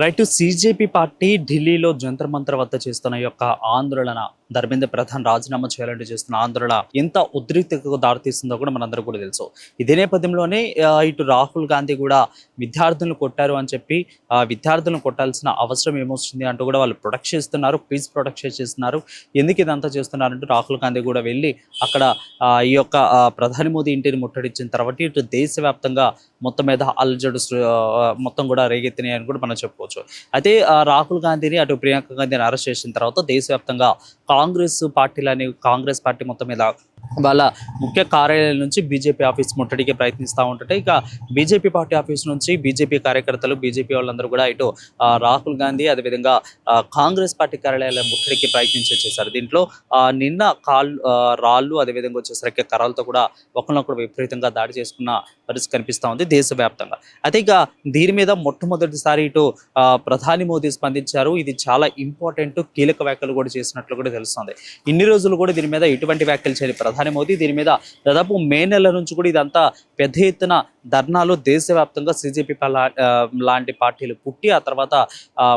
Right CJP party ఢిల్లీలో జంతర్ మంతర్ వద్ద చేస్తున్న యొక్క ఆందోళన ధర్మేంద్ర ప్రధాన్ రాజీనామా చేయాలంటూ చేస్తున్న ఆందోళన ఎంత ఉద్రిక్తతకు దారితీస్తుందో కూడా మనందరూ కూడా తెలుసు. ఇదే నేపథ్యంలోనే ఇటు రాహుల్ గాంధీ కూడా విద్యార్థులను కొట్టారు అని చెప్పి విద్యార్థులను కొట్టాల్సిన అవసరం ఏమొస్తుంది అంటూ కూడా వాళ్ళు ప్రొటెక్ట్ చేస్తున్నారు, పీస్ ప్రొటెక్ట్ చేస్తున్నారు. ఎందుకు ఇదంతా చేస్తున్నారంటూ రాహుల్ గాంధీ కూడా వెళ్ళి అక్కడ ఈ యొక్క ప్రధాని మోదీ ఇంటిని ముట్టడించిన తర్వాత ఇటు దేశవ్యాప్తంగా మొత్తం మీద అల్జడు మొత్తం కూడా రేగెత్తినాయి అని కూడా మనం చెప్పుకోవచ్చు. అయితే రాహుల్ గాంధీని అటు ప్రియాంక గాంధీని అరెస్ట్ చేసిన తర్వాత దేశవ్యాప్తంగా కాంగ్రెస్ పార్టీ మొత్తం మీద వాళ్ళ ముఖ్య కార్యాలయం నుంచి బీజేపీ ఆఫీస్ ముట్టడికి ప్రయత్నిస్తూ ఉంటుంటే ఇక బీజేపీ పార్టీ ఆఫీస్ నుంచి బీజేపీ కార్యకర్తలు బీజేపీ వాళ్ళందరూ కూడా ఇటు రాహుల్ గాంధీ అదేవిధంగా కాంగ్రెస్ పార్టీ కార్యాలయాల ముట్టడికి చేశారు. దీంట్లో నిన్న రాళ్ళు అదేవిధంగా వచ్చేసరికి కర్రలతో కూడా ఒకరినొకరు విపరీతంగా దాడి చేసుకున్న పరిస్థితి కనిపిస్తూ ఉంది దేశవ్యాప్తంగా. అయితే ఇక దీని మీద మొట్టమొదటిసారి ఇటు ప్రధాని మోదీ స్పందించారు. ఇది చాలా ఇంపార్టెంట్ కీలక వ్యాఖ్యలు కూడా చేసినట్లు కూడా తెలుస్తుంది. ఇన్ని రోజులు కూడా దీని మీద ఎటువంటి వ్యాఖ్యలు చేయని ప్రధాని మోదీ దీని మీద దాదాపు మే నెల నుంచి కూడా ఇదంతా పెద్ద ఎత్తున ధర్నాలు దేశవ్యాప్తంగా సీజేపీ లాంటి పార్టీలు పుట్టి ఆ తర్వాత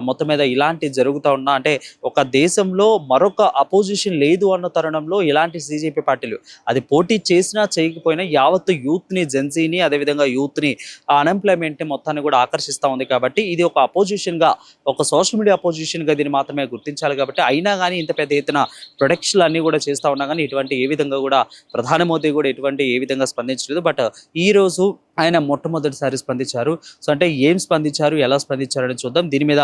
మొత్తం మీద ఇలాంటి జరుగుతూ ఉన్నా అంటే ఒక దేశంలో మరొక అపోజిషన్ లేదు అన్న తరుణంలో ఇలాంటి సీజేపీ పార్టీలు అది పోటీ చేసినా చేయకపోయినా యావత్తు యూత్ని జెన్సీని అదేవిధంగా యూత్ని అన్ఎంప్లాయ్మెంట్ని మొత్తాన్ని కూడా ఆకర్షిస్తూ ఉంది. కాబట్టి ఇది ఒక అపోజిషన్గా ఒక సోషల్ మీడియా అపోజిషన్గా దీన్ని మాత్రమే గుర్తించాలి. కాబట్టి అయినా కానీ ఇంత పెద్ద ఎత్తున ప్రొటెక్షన్లు అన్నీ కూడా చేస్తూ ఉన్నా కానీ ఇటువంటి ఏ విధంగా కూడా ప్రధాని మోదీ కూడా ఎటువంటి ఏ విధంగా స్పందించలేదు. బట్ ఈ రోజు ఆయన మొట్టమొదటిసారి స్పందించారు. సో అంటే ఏం స్పందించారు, ఎలా స్పందించారని చూద్దాం. దీని మీద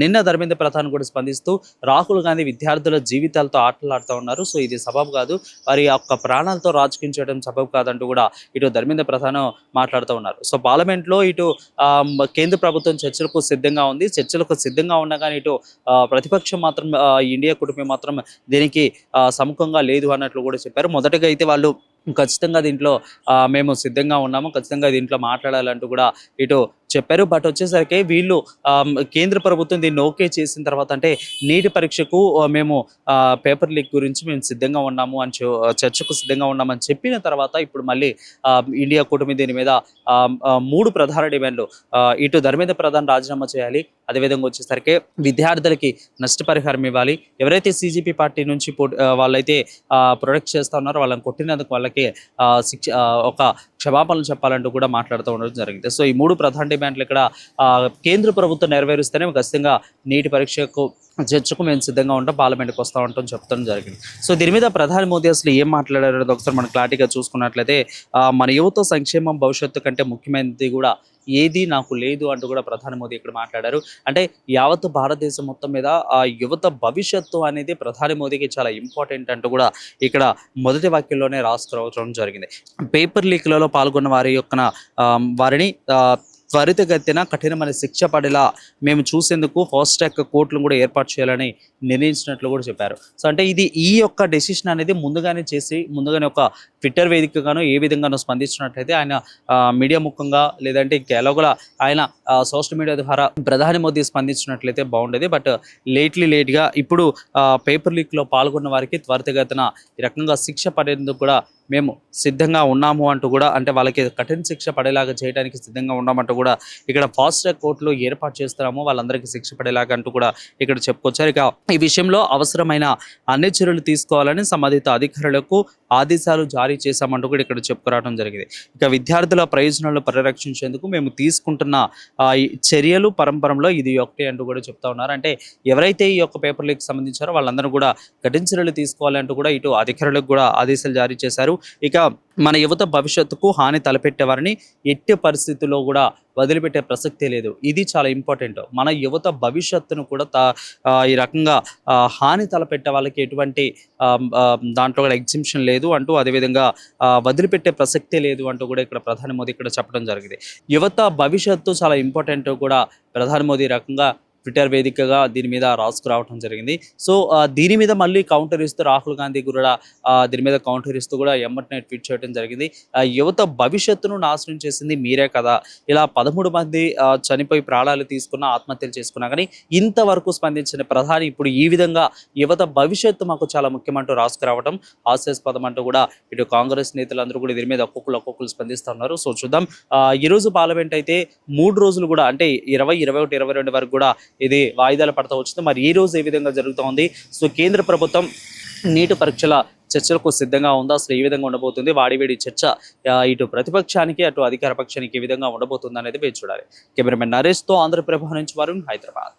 నిన్న ధర్మేంద్ర ప్రధాన్ కూడా స్పందిస్తూ రాహుల్ గాంధీ విద్యార్థుల జీవితాలతో ఆటలాడుతూ ఉన్నారు. సో ఇది సబబు కాదు, వారి యొక్క ప్రాణాలతో రాజకీయం చేయడం సబబు కాదంటూ కూడా ఇటు ధర్మేంద్ర ప్రధాన్ మాట్లాడుతూ ఉన్నారు. సో పార్లమెంట్లో ఇటు కేంద్ర ప్రభుత్వం చర్చలకు సిద్ధంగా ఉంది. చర్చలకు సిద్ధంగా ఉన్నా కానీ ఇటు ప్రతిపక్షం మాత్రం ఇండియా కుటుంబం మాత్రం దీనికి సముఖంగా లేదు అన్నట్లు కూడా చెప్పారు. మొదటగా అయితే వాళ్ళు ఖచ్చితంగా దీంట్లో మేము సిద్ధంగా ఉన్నాము, ఖచ్చితంగా దీంట్లో మాట్లాడాలంటూ కూడా ఇటు చెప్పారు. బట్ వచ్చేసరికి వీళ్ళు కేంద్ర ప్రభుత్వం దీన్ని ఓకే చేసిన తర్వాత అంటే నీటి పరీక్షకు మేము పేపర్ లీక్ గురించి మేము సిద్ధంగా ఉన్నాము అని చర్చకు సిద్ధంగా ఉన్నామని చెప్పిన తర్వాత ఇప్పుడు మళ్ళీ ఇండియా కూటమి దీని మీద 3 ప్రధాన డిమాండ్లు ఇటు ధర్మేంద్ర ప్రధాన్ రాజీనామా చేయాలి, అదేవిధంగా వచ్చేసరికి విద్యార్థులకి నష్టపరిహారం ఇవ్వాలి, ఎవరైతే సీజేపీ పార్టీ నుంచి వాళ్ళైతే ప్రొటెక్ట్ చేస్తూ ఉన్నారో వాళ్ళని కొట్టినందుకు వాళ్ళకి ఒక క్షమాపణలు చెప్పాలంటూ కూడా మాట్లాడుతూ ఉండడం జరిగింది. సో ఈ 3 ప్రధాన డిమాండ్లు ఇక్కడ కేంద్ర ప్రభుత్వం నెరవేరుస్తేనే ఖచ్చితంగా నీటి పరీక్షకు చర్చకు మేము సిద్ధంగా ఉంటాం, పార్లమెంట్కి వస్తూ ఉంటాం చెప్తాం జరిగింది. సో దీని మీద ప్రధాని మోదీ అసలు ఏం మాట్లాడారో ఒకసారి మనం క్లారిటీగా చూసుకున్నట్లయితే మన యువత సంక్షేమం భవిష్యత్తు కంటే ముఖ్యమైనది కూడా ఏది నాకు లేదు అంటూ కూడా ప్రధాని మోదీ ఇక్కడ మాట్లాడారు. అంటే యావత్తు భారతదేశం మొత్తం మీద ఆ యువత భవిష్యత్తు అనేది ప్రధాని మోదీకి చాలా ఇంపార్టెంట్ అంటూ కూడా ఇక్కడ మొదటి వాక్యంలోనే రాసుకోవడం జరిగింది. పేపర్ లీక్లలో పాల్గొన్న వారిని త్వరితగతిన కఠినమైన శిక్ష పడేలా మేము చూసేందుకు ఫాస్ట్ ట్రాక్ కోర్టులను కూడా ఏర్పాటు చేయాలని నిర్ణయించినట్లు కూడా చెప్పారు. సో అంటే ఈ యొక్క డెసిషన్ అనేది ముందుగానే ఒక ట్విట్టర్ వేదికగానో ఏ విధంగానో స్పందించినట్లయితే ఆయన మీడియా ముఖంగా లేదంటే ఎలాగోలా ఆయన సోషల్ మీడియా ద్వారా ప్రధాని మోదీ స్పందించినట్లయితే బాగుండేది. బట్ లేట్గా ఇప్పుడు పేపర్ లీక్లో పాల్గొన్న వారికి త్వరితగతిన ఈ రకంగా శిక్ష పడేందుకు కూడా మేము సిద్ధంగా ఉన్నాము అంటూ కూడా అంటే వాళ్ళకి కఠిన శిక్ష పడేలాగా చేయడానికి సిద్ధంగా ఉన్నామంటూ కూడా ఇక్కడ ఫాస్ట్ ట్రాక్ కోర్టులో ఏర్పాటు చేస్తున్నాము, వాళ్ళందరికీ శిక్ష పడేలాగా అంటూ కూడా ఇక్కడ చెప్పుకొచ్చారు. ఇక ఈ విషయంలో అవసరమైన అన్ని చర్యలు తీసుకోవాలని సంబంధిత అధికారులకు ఆదేశాలు జారీ చేశామంటూ కూడా ఇక్కడ చెప్పుకురావడం జరిగింది. ఇక విద్యార్థుల ప్రయోజనాలను పరిరక్షించేందుకు మేము తీసుకుంటున్న చర్యలు పరంపరలో ఇది ఒకటి అంటూ కూడా చెప్తా ఉన్నారు. అంటే ఎవరైతే ఈ యొక్క పేపర్ లీక్ సంబంధించారో వాళ్ళందరూ కూడా కఠిన చర్యలు తీసుకోవాలి అంటూ కూడా ఇటు అధికారులకు కూడా ఆదేశాలు జారీ చేశారు. ఇక మన యువత భవిష్యత్తుకు హాని తలపెట్టేవారిని ఎట్టి పరిస్థితుల్లో కూడా వదిలిపెట్టే ప్రసక్తే లేదు. ఇది చాలా ఇంపార్టెంట్. మన యువత భవిష్యత్తును కూడా ఈ రకంగా హాని తలపెట్టే వాళ్ళకి ఎటువంటి దాంట్లో కూడా ఎగ్జిబిషన్ లేదు అంటూ అదేవిధంగా వదిలిపెట్టే ప్రసక్తే లేదు అంటూ కూడా ఇక్కడ ప్రధాని మోదీ ఇక్కడ చెప్పడం జరిగింది. యువత భవిష్యత్తు చాలా ఇంపార్టెంట్ కూడా ప్రధాని మోదీ రకంగా ట్విట్టర్ వేదికగా దీని మీద రాసుకురావడం జరిగింది. సో దీని మీద మళ్ళీ కౌంటర్ ఇస్తూ రాహుల్ గాంధీ కూడా దీని మీద కౌంటర్ ఇస్తూ కూడా ఎమ్మటనే ట్వీట్ చేయడం జరిగింది. యువత భవిష్యత్తును నాశనం చేసింది మీరే కదా, ఇలా 13 మంది చనిపోయి ప్రాణాలు తీసుకున్న, ఆత్మహత్యలు చేసుకున్నా కానీ ఇంతవరకు స్పందించిన ప్రధాని ఇప్పుడు ఈ విధంగా యువత భవిష్యత్తు మాకు చాలా ముఖ్యమంటూ రాసుకురావడం హాస్యాస్పదం అంటూ కూడా ఇటు కాంగ్రెస్ నేతలందరూ కూడా దీని మీద ఒక్కొక్కరు స్పందిస్తున్నారు. సో చూద్దాం. ఈ రోజు పార్లమెంట్ అయితే 3 రోజులు కూడా అంటే 20, 21, 22 వరకు కూడా ఇది వాయిదాలు పడతా వచ్చింది. మరి ఈ రోజు ఏ విధంగా జరుగుతోంది? సో కేంద్ర ప్రభుత్వం నీట్ పరీక్షల చర్చలకు సిద్ధంగా ఉందా? అసలు ఏ విధంగా ఉండబోతుంది? వాడివేడి చర్చ ఇటు ప్రతిపక్షానికి అటు అధికార పక్షానికి ఏ విధంగా ఉండబోతుంది అనేది వేచి చూడాలి. కెమెరామెన్ నరేష్తో ఆంధ్రప్రభ నుంచి వరుణ్, హైదరాబాద్.